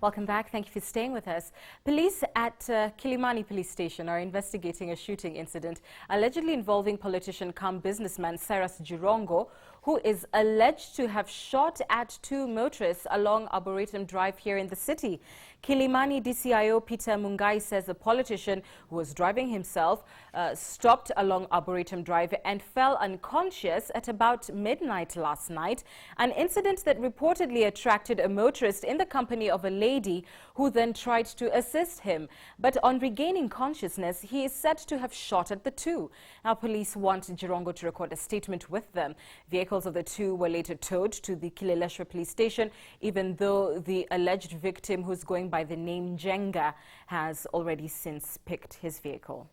Welcome back. Thank you for staying with us. Police at Kilimani Police Station are investigating a shooting incident allegedly involving politician cum businessman Cyrus Jirongo, who is alleged to have shot at two motorists along Arboretum Drive here in the city. Kilimani DCIO Peter Mungai says the politician, who was driving himself, stopped along Arboretum Drive and fell unconscious at about midnight last night, an incident that reportedly attracted a motorist in the company of a lady who then tried to assist him. But on regaining consciousness, he is said to have shot at the two. Now, police want Jirongo to record a statement with them. Vehicles of the two were later towed to the Kileleshwa police station, even though the alleged victim, who's going by the name Jenga, has already since picked his vehicle.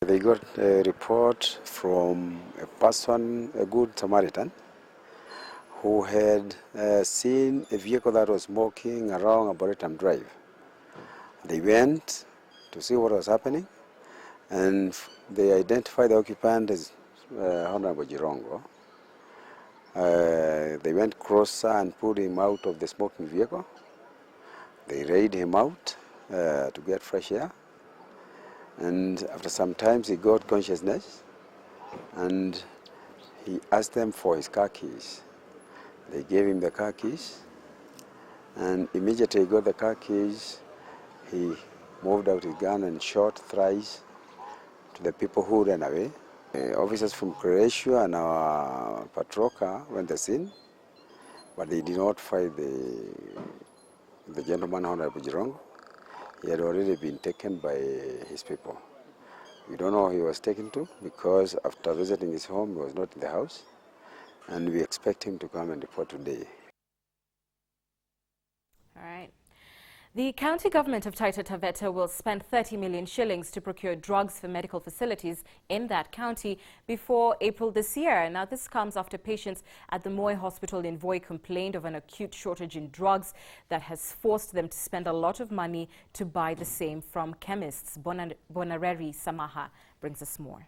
They got a report from a person, a good Samaritan, who had seen a vehicle that was smoking around Arboretum Drive. They went to see what was happening, and they identified the occupant as Honorable Jirongo. They went closer and pulled him out of the smoking vehicle. They raided him out to get fresh air. And after some time, he got consciousness, and he asked them for his car keys. They gave him the car keys, and immediately he got the car keys, he moved out his gun and shot thrice to the people who ran away. Officers from Kileleshwa and our patrol car went to the scene, but they did not find the gentleman, Honorable Jirongo. He had already been taken by his people. We don't know who he was taken to, because after visiting his home, he was not in the house, and we expect him to come and report today. All right. The county government of Taita Taveta will spend 30 million shillings to procure drugs for medical facilities in that county before April this year. Now, this comes after patients at the Moi Hospital in Voi complained of an acute shortage in drugs that has forced them to spend a lot of money to buy the same from chemists. Bonareri Samaha brings us more.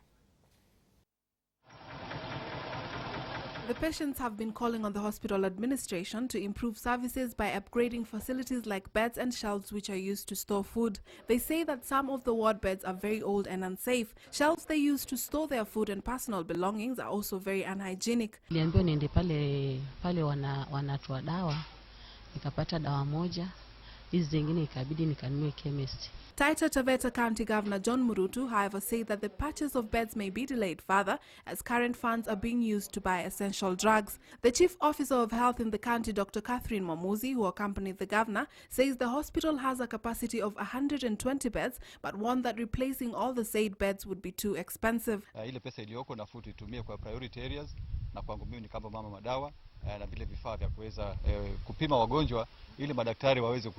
The patients have been calling on the hospital administration to improve services by upgrading facilities like beds and shelves which are used to store food. They say that some of the ward beds are very old and unsafe. Shelves they use to store their food and personal belongings are also very unhygienic. Niliambiwa niende pale wanatoa dawa, nikapata dawa moja, hizi zingine ikabidi nikanunue chemist. Taita Taveta County Governor John Murutu, however, said that the purchase of beds may be delayed further as current funds are being used to buy essential drugs. The Chief Officer of Health in the county, Dr. Catherine Mwamuzi, who accompanied the governor, says the hospital has a capacity of 120 beds, but warned that replacing all the said beds would be too expensive. Ile pesa iliyoko nafu tuitumie kwa priority areas, na kwangu mimi ni kama mama madawa na vile vifaa vya kuweza kupima wagonjwa ili madaktari waweze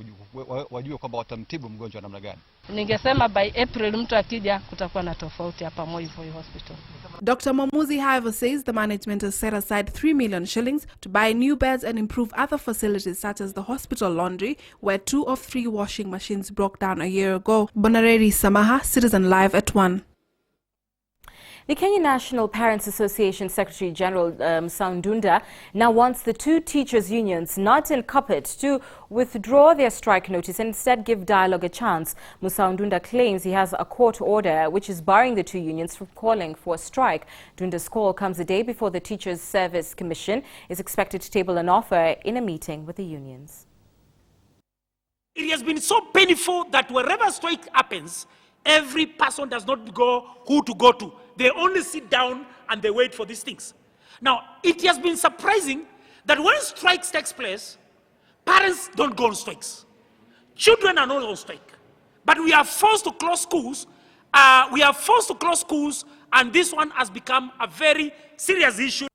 wajue kwamba watamtibu mgonjwa namna gani. Ningesema by April mtu akija kutakuwa na tofauti hapa Moi Hospital. Dr. Mwamuzi, however, says the management has set aside 3 million shillings to buy new beds and improve other facilities such as the hospital laundry, where 2 of 3 washing machines broke down a year ago. Bonareri Samaha, Citizen Live at 1. The Kenya National Parents Association Secretary General Musaundunda now wants the two teachers' unions, NAT and KAPET, to withdraw their strike notice and instead give dialogue a chance. Musaundunda claims he has a court order which is barring the two unions from calling for a strike. Dunda's call comes a day before the Teachers Service Commission is expected to table an offer in a meeting with the unions. It has been so painful that wherever strike happens, every person does not go who to go to. They only sit down and they wait for these things. Now, it has been surprising that when strikes takes place, parents don't go on strikes. Children are not on strike. But we are forced to close schools. And this one has become a very serious issue.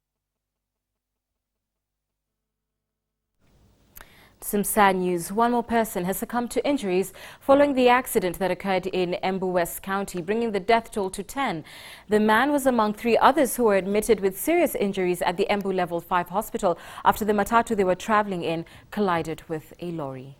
Some sad news. One more person has succumbed to injuries following the accident that occurred in Embu West County, bringing the death toll to 10. The man was among 3 others who were admitted with serious injuries at the Embu Level 5 hospital after the matatu they were traveling in collided with a lorry.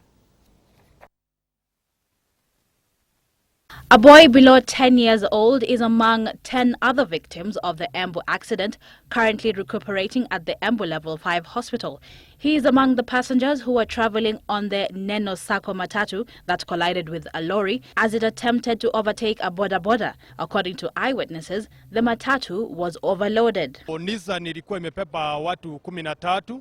A boy below 10 years old is among 10 other victims of the Embu accident, currently recuperating at the Embu Level 5 hospital. He is among the passengers who were traveling on the Neno Sacco matatu that collided with a lorry as it attempted to overtake a boda. According to eyewitnesses, the matatu was overloaded. Nissan ilikuwa imepepa watu 13,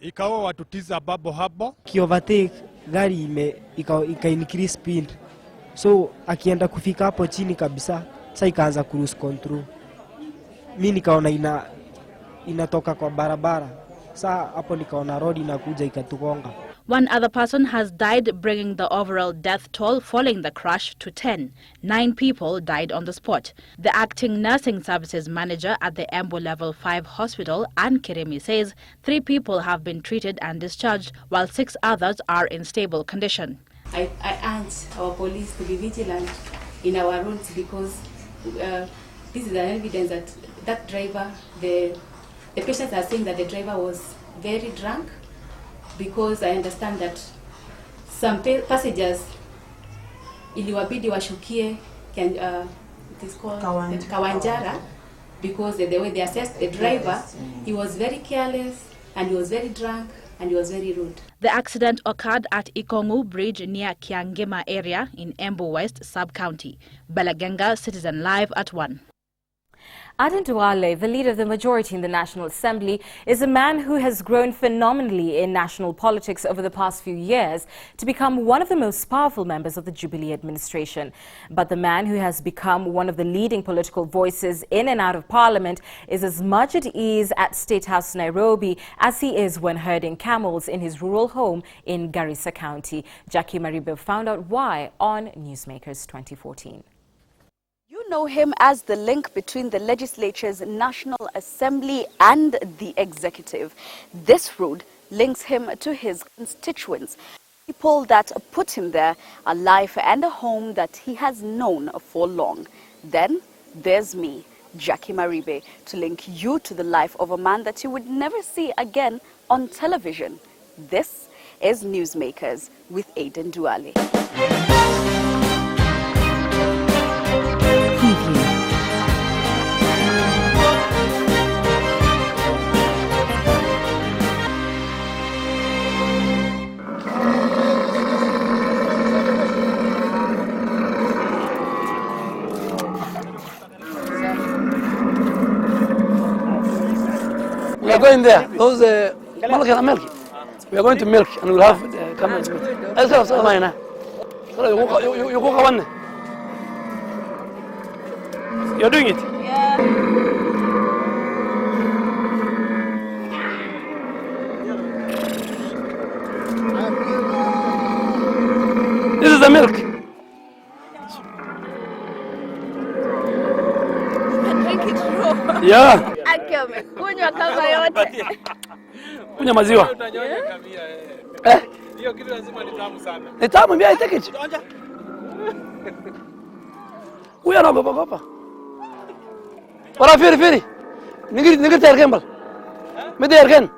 ikawa watu 9 babo hapo. Overtake gari ika increase speed. So akienda kufika hapo chini kabisa, sasa ikaanza cruise control. Mimi nikaona inatoka kwa barabara. Sasa hapo nikaona road inakuja ikatugonga. One other person has died, bringing the overall death toll following the crash to 10. 9 people died on the spot. The acting nursing services manager at the Embu Level 5 hospital, Ann Kiremi, says 3 people have been treated and discharged, while 6 others are in stable condition. I urge our police to be vigilant in our roads because this is an evidence that that driver, the patients are saying that the driver was very drunk, because I understand that some passengers iliwabidi washukie it is called Kawanjara, because the way they assessed the driver, he was very careless and he was very drunk and he was very rude. The accident occurred at Ikongu Bridge near Kiangema area in Embu West sub-county. Balagenga, Citizen Live at 1. Aden Duale, the leader of the majority in the National Assembly, is a man who has grown phenomenally in national politics over the past few years to become one of the most powerful members of the Jubilee administration. But the man who has become one of the leading political voices in and out of Parliament is as much at ease at State House Nairobi as he is when herding camels in his rural home in Garissa County. Jackie Maribe found out why on Newsmakers 2014. You know him as the link between the legislature's National Assembly and the executive. This road links him to his constituents, people that put him there, a life and a home that he has known for long. Then there's me, Jackie Maribe, to link you to the life of a man that you would never see again on television. This is Newsmakers with Aden Duale. We are going there. Those milk and milk. We are going to milk and we'll have camels. You're doing it? Yeah. This is the milk. Drink it raw. Yeah. Kunywa kama yote. Kunywa maziwa. Hiyo kitu lazima ni tamu sana. Ni tamu, mimi take it. Huyu anaogopa. Wala firi. Nigiri terken bal. Mede erken.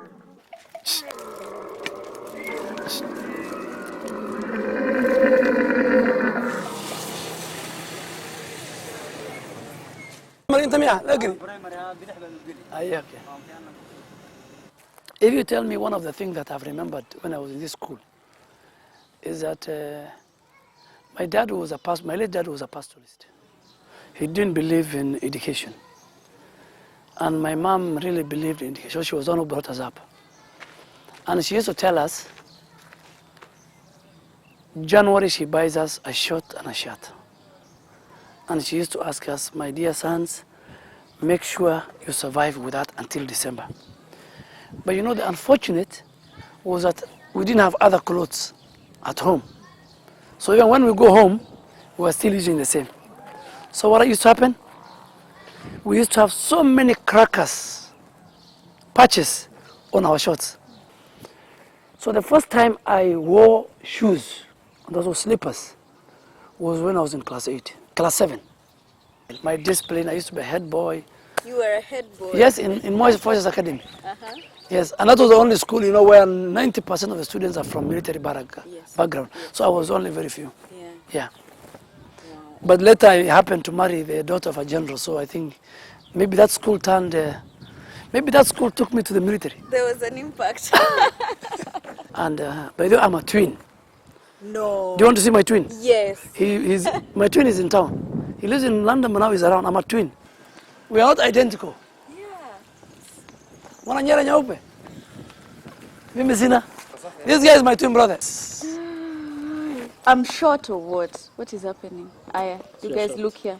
If you tell me one of the things that I've remembered when I was in this school is that my late dad was a pastoralist. He didn't believe in education. And my mom really believed in education. She was the one who brought us up. And she used to tell us, January she buys us a shirt and a shirt. And she used to ask us, my dear sons, make sure you survive with that until December. But you know, the unfortunate was that we didn't have other clothes at home. So even when we go home, we were still using the same. So what used to happen? We used to have so many crackers, patches on our shorts. So the first time I wore shoes, those were slippers, was when I was in class 7. My discipline, I used to be a head boy. You were a head boy? Yes, in Moise Forces Academy. Yes, and that was the only school, you know, where 90% of the students are from military background. Yes. So I was only very few. Yeah. But later I happened to marry the daughter of a general, so I think maybe that school maybe that school took me to the military. There was an impact. And by the way, I'm a twin. No. Do you want to see my twin? Yes. My twin is in town. He lives in London, but now he's around. I'm a twin. We are not identical. Mwana nyera nyeupe. Mimi sina. This guy is my twin brother. I'm short or what? What is happening? Aya, you guys short. look here.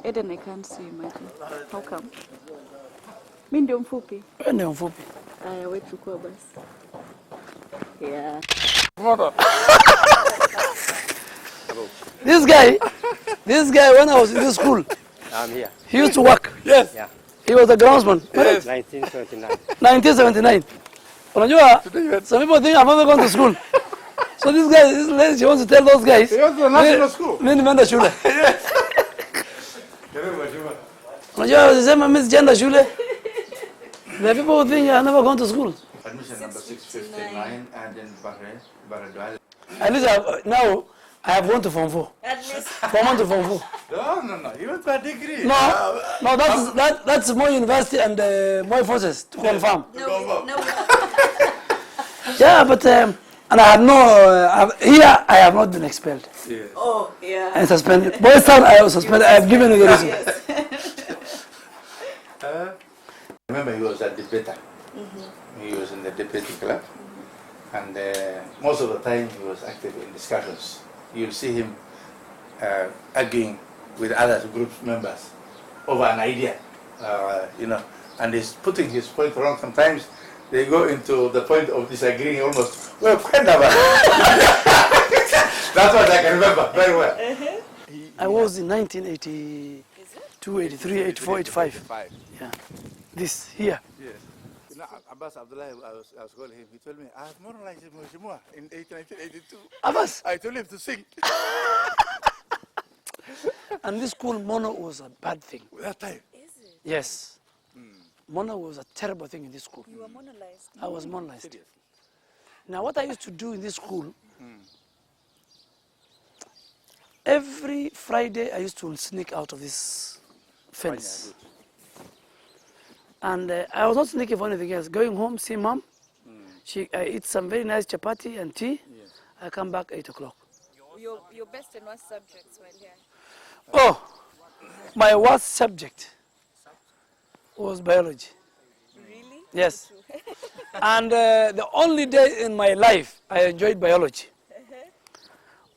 Eden, I can't see you, Michael. How come? Mimi ndio mfupi. Wewe ndio mfupi. Aya, wewe chukua basi. Yeah. This guy, when I was in this school, I'm here. he used to work. Yes. Yeah. He was a groundsman. Yes. 1979. 1979. Unajua, some people think I've never gone to school. So this lady, she wants to tell those guys. He went to the national school. Mimi nimeenda shule. Yes. Unajua, usisema mimi sijaenda shule. There are people who think I've never gone to school. Admission number 659 and in Baradwal. At least now I have gone to Form 4. At least. Form 1 to Form 4. No. You went to a degree. No, that's more university and more forces to confirm. No. Yeah, but and I have here I have not been expelled. Yes. Oh, yeah. And suspended. Boys town I was suspended. I have given you the reason. Remember, he was a debater. He was in the debating club, and most of the time he was active in discussions. You'll see him arguing with other group members over an idea, and he's putting his point wrong. Sometimes they go into the point of disagreeing almost. Well, quite about. That's what I can remember very well. I was in 1982, 83, 84, 85. Yeah. This here. Yes. You know, Abbas Abdullah, I was calling him. He told me, I have moralized Mheshimiwa in 1982. Abbas? I told him to sing. And this school, mono was a bad thing. That time? Is it? Yes. Mono was a terrible thing in this school. You were monolized? I was monolized. Now, what I used to do in this school, every Friday I used to sneak out of this fence. And I was not sneaking for anything else. Going home, see mom. I eat some very nice chapati and tea. Yes. I come back 8 o'clock. Your best and worst subjects were here? Oh, my worst subject was biology. Really? Yes. And the only day in my life I enjoyed biology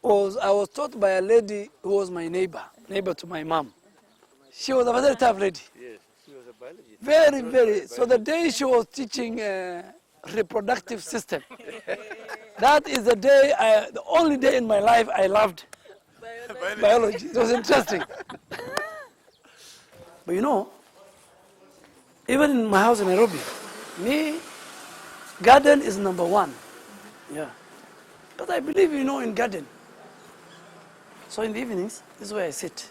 was I was taught by a lady who was my neighbor to my mom. She was a very tough lady. Yes, she was a biologist. Very, very. So the day she was teaching reproductive system, that is the day, the only day in my life I loved biology. It was interesting. But you know, even in my house in Nairobi, me, garden is number one. Yeah. But I believe, in garden. So in the evenings, this is where I sit.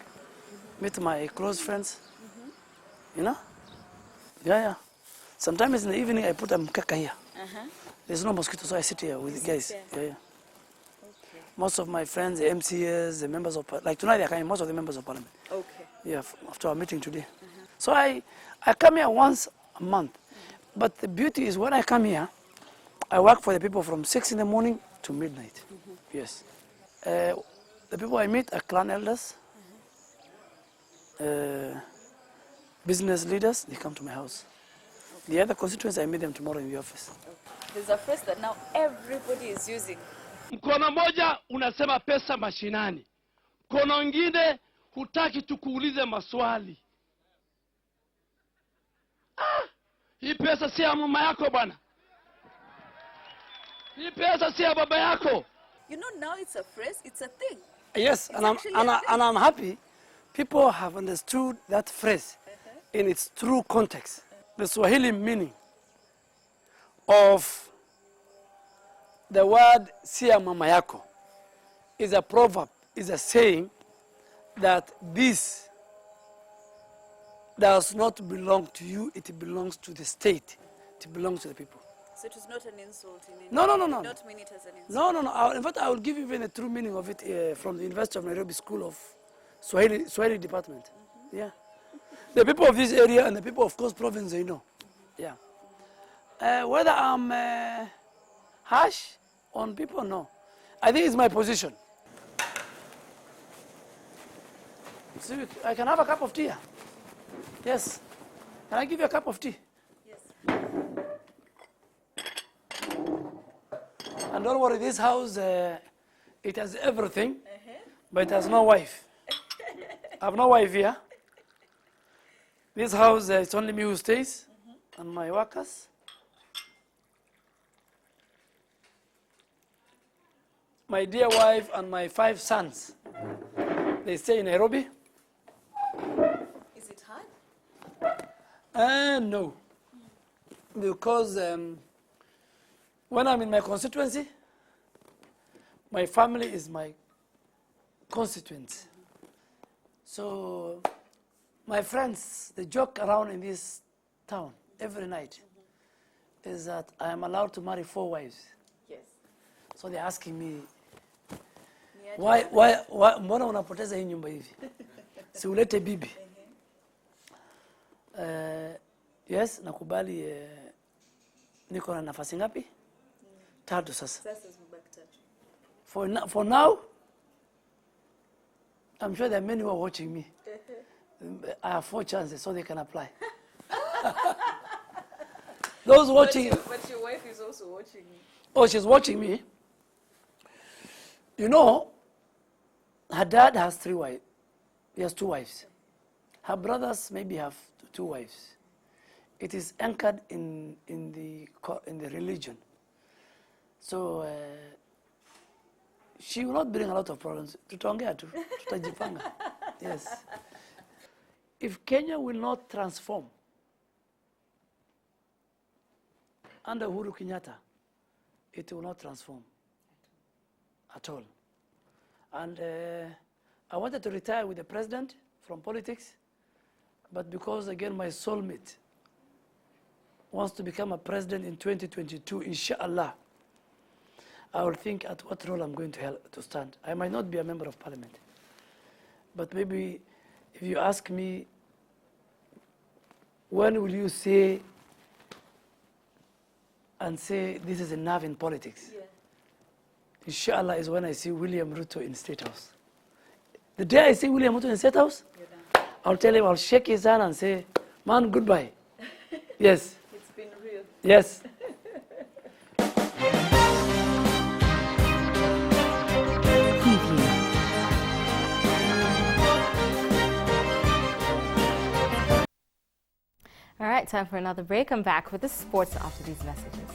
Meet my close friends. Yeah. Sometimes in the evening I put a mkaka here. There's no mosquito, so I sit here with the guys. Yeah. Okay. Most of my friends, the MCAs, the members of like tonight they're coming, most of the members of parliament. Okay. Yeah, after our meeting today. So I come here once a month. But the beauty is when I come here, I work for the people from 6 in the morning to midnight. Yes. The people I meet are clan elders, business leaders, they come to my house. The other constituents, I meet them tomorrow in the office. There's a phrase that now everybody is using. Mkono moja unasema pesa mashinani. Mkono mwingine hutaki tukuulize maswali. Hii pesa si ya mama yako bwana. Hii pesa si ya baba yako. Now it's a phrase, it's a thing. Yes, and I'm happy people have understood that phrase in its true context. The Swahili meaning of the word "siya mama yako" is a proverb, is a saying that this does not belong to you, it belongs to the state, it belongs to the people. So it was not an insult in any No, no, way? no, You no. did not mean it as an insult? No, no, no. In fact, I will give you even a true meaning of it from the University of Nairobi School of Swahili Department. Yeah. The people of this area and the people of Coast Province, they know. Yeah. Whether I'm harsh on people, no. I think it's my position. See, I can have a cup of tea. Yes. Can I give you a cup of tea? Yes. And don't worry, this house, it has everything, but it has no wife. I have no wife here. This house, it's only me who stays, and my workers. My dear wife and my 5 sons, they stay in Nairobi. Is it hard? No, because when I'm in my constituency, my family is my constituent. So my friends, they joke around in this town every night is that I am allowed to marry 4 wives. Yes. So they're asking me, why mbona unapoteza hii nyumba hivi? Si ulete bibi. Yes, nakubali niko na nafasi ngapi? 3 sasa. Sasa zimebaki 3. For now, I'm sure there are many who are watching me. I have 4 chances, so they can apply. Those watching. But your wife is also watching you. Oh, she's watching me. You know, her dad has 3 wives. He has 2 wives. Her brothers maybe have 2 wives. It is anchored in the religion. So she will not bring a lot of problems. Tutaongea tu, tutajipanga. Yes. If Kenya will not transform under Uhuru Kenyatta, it will not transform at all. And I wanted to retire with the president from politics, but because again my soulmate wants to become a president in 2022, inshallah, I will think at what role I'm going to stand. I might not be a member of parliament, but maybe if you ask me, when will you say this is enough in politics? Yeah. Inshallah is when I see William Ruto in State House. The day I see William Ruto in State House, I'll tell him, I'll shake his hand and say, man, goodbye. Yes. It's been real. Yes. All right, time for another break. I'm back with the sports after these messages.